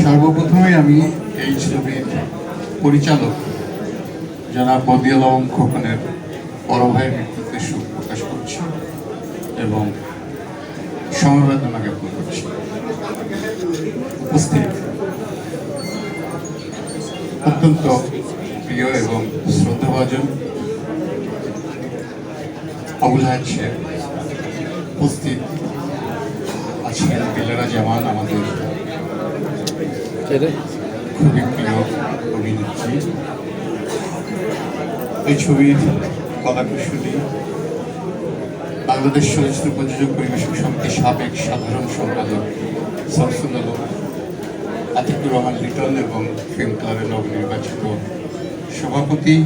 সর্বপ্রথমে আমি এই ছবির পরিচালক জনাব বদিউল আলম খোকনের বড় ভাইয়ের মৃত্যুতে শোক প্রকাশ করছি এবং সমবেদনা জ্ঞাপন করছি। উপস্থিত অত্যন্ত প্রিয় এবং শ্রদ্ধাভাজন আবুল হায়াত শেখ, উপস্থিত আছেন দিলারা জামান, আমাদের খুবই প্রিয় অভিনেত্রী, এই ছবির কলাকুশলী, বাংলাদেশ চলচ্চিত্র প্রযোজক পরিবেশক সমিতির সাবেক সাধারণ সম্পাদক শামসুল আলম, আতিকুর রহমান লিটন এবং ফিল্ম ক্লাবের নবনির্বাচিত সভাপতি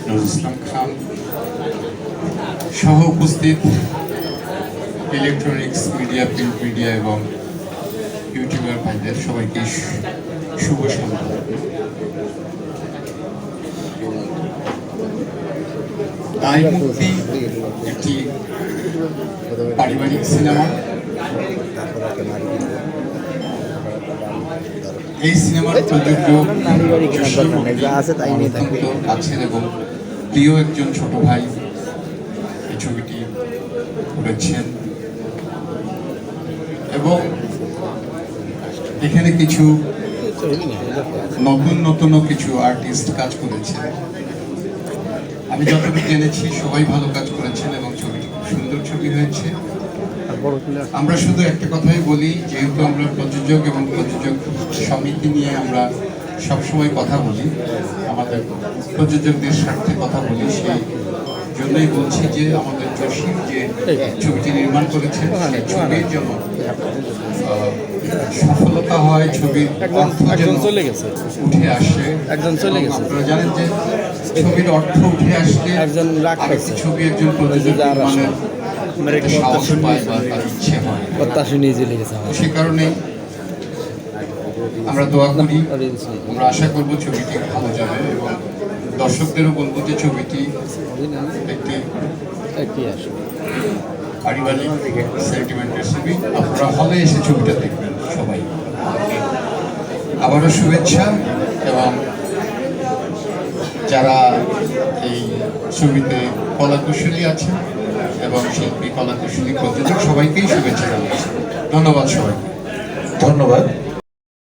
নজরুল ইসলাম খান সহ উপস্থিত ইলেকট্রনিক্স মিডিয়া, প্রিন্ট মিডিয়া এবং ইউটিউবার ভাইদের সবাইকে শুভ সন্ধ্যা। দায় মুক্তি একটি পারিবারিক সিনেমা। এই সিনেমার প্রযোজক আছেন এবং প্রিয় একজন ছোট ভাই এই ছবিটি করেছেন এবং এখানে কিছু নতুন কিছু আর্টিস্ট কাজ করেছেন। আমি যতটুকু জেনেছি সবাই ভালো কাজ করেছেন এবং ছবিটি খুব সুন্দর ছবি হয়েছে। আমরা শুধু একটা কথাই বলি, যেহেতু আমরা প্রযোজক এবং প্রযোজক সমিতি নিয়ে আমরা সবসময় কথা বলি, আমাদের প্রযোজকদের স্বার্থে কথা বলি, সেই জন্যই বলছি যে আমাদের জসিম যে ছবিটি নির্মাণ করেছেন সেই ছবির জন্য সফলতা হয়, ছবির উঠে আসে। আপনারা জানেন যে ছবির অর্থ উঠে আসলে ছবি একজন প্রযোজক সে কারণে আমরা দোয়া করি, আমরা আশা করব ছবিটি ভালো যাবে এবং দর্শকদেরও বলবো যে ছবিটি একটি পারিবারিক সেন্টিমেন্টের ছবি, আপনারা হলে এসে ছবিটা দেখবেন সবাই। আবারও শুভেচ্ছা এবং যারা এই ছবিতে কলাকুশলী আছেন এবং শিল্পী, কলাকুশলী, প্রযোজক সবাইকেই শুভেচ্ছা জানাচ্ছি। ধন্যবাদ সবাইকে। ধন্যবাদ।